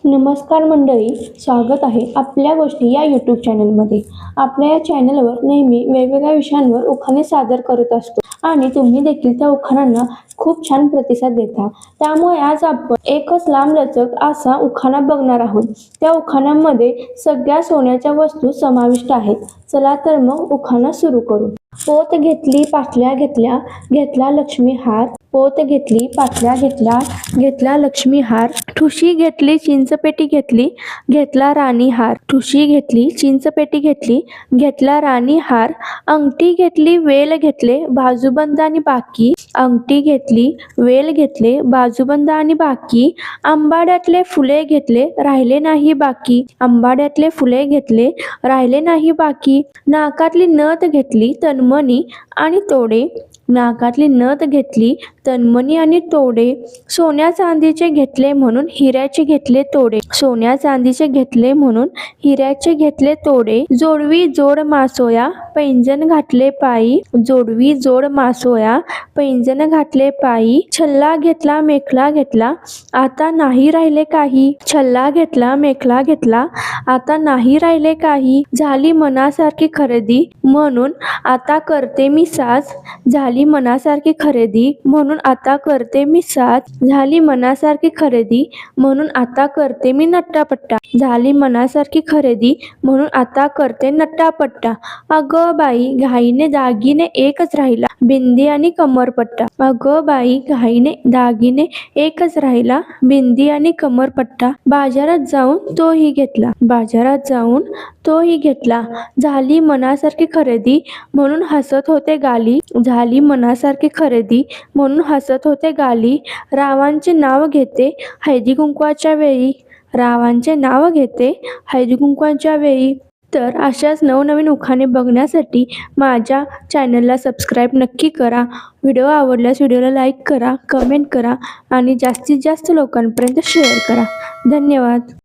नमस्कार मंडळी, स्वागत आहे आपल्या गोष्टी या यूट्यूब चॅनलमध्ये. आपल्या या चॅनलवर नेहमी वेगवेगळ्या विषयांवर उखाणे सादर करत असतो आणि तुम्ही देखील त्या उखाणांना खूप छान प्रतिसाद देता. त्यामुळे आज आपण एकच लांबलचक असा उखाणा बघणार आहोत. त्या उखाण्यामध्ये सगळ्या सोन्याच्या वस्तू समाविष्ट आहेत. चला तर मग उखाणा सुरू करू. पोत घेतली पाटल्या घेतल्या, घेतला लक्ष्मी हार. पोत घेतली पाटल्या घेतल्या, घेतला लक्ष्मी हार. ठुशी घेतली चिंचपेटी घेतली, घेतला राणी हार. ठुशी घेतली चिंचपेटी घेतली, घेतला राणी हार. अंगठी घेतली वेल घेतले, बाजूबंद आणि बाकी. अंगठी घेतली वेल घेतले, बाजूबंद आणि बाकी. आंबाड्यातले फुले घेतले, राहिले नाही बाकी. आंबाड्यातले फुले घेतले, राहिले नाही बाकी. नाकातली नथ घेतली तन्मणी आणि तोडे. नाकातली नथ घेतली तन्मणी आणि तोडे. सोन्या चांदीचे घेतले म्हणून हिऱ्याचे घेतले तोडे. सोन्या चांदीचे घेतले म्हणून हिऱ्याचे घेतले तोडे. जोडवी जोड मासोया, पैंजण घातले पायी. जोडवी जोड मासोया, पैंजण घातले पायी. छल्ला घेतला मेखला घेतला, आता नाही राहिले काही. छल्ला घेतला मेखला घेतला, आता नाही राहिले काही. झाली मनासारखी खरेदी म्हणून आता करते मी साज. झाली मनासारखी खरेदी म्हणून आता करते मी साज. झाली मनासारखी खरेदी म्हणून आता करते मी नट्टापट्टा. झाली मनासारखी खरेदी म्हणून आता करते नट्टापट्टा. अगं बाई घाईने दागिने एकच राहिला, बिंदी आणि कमरपट्टा. अगं बाई घाईने दागिने एकच राहिला, बिंदी आणि कमरपट्टा. बाजारात जाऊन तोही घेतला, बाजारात जाऊन तोही घेतला. झाली मनासारखी खरेदी म्हणून हसत होते गाली. झाली मनासारखी खरेदी म्हणून हसत होते गाली. रावांचे नाव घेते हळदी कुंकवाच्या वेळी. रावांचे नाव घेते हळदी कुंकवाच्या वेळी. तर अशाच नवनवीन उखाणे बघण्यासाठी माझ्या चॅनलला सबस्क्राईब नक्की करा. व्हिडिओ आवडल्यास व्हिडिओला लाईक करा, कमेंट करा आणि जास्तीत जास्त लोकांपर्यंत शेअर करा. धन्यवाद.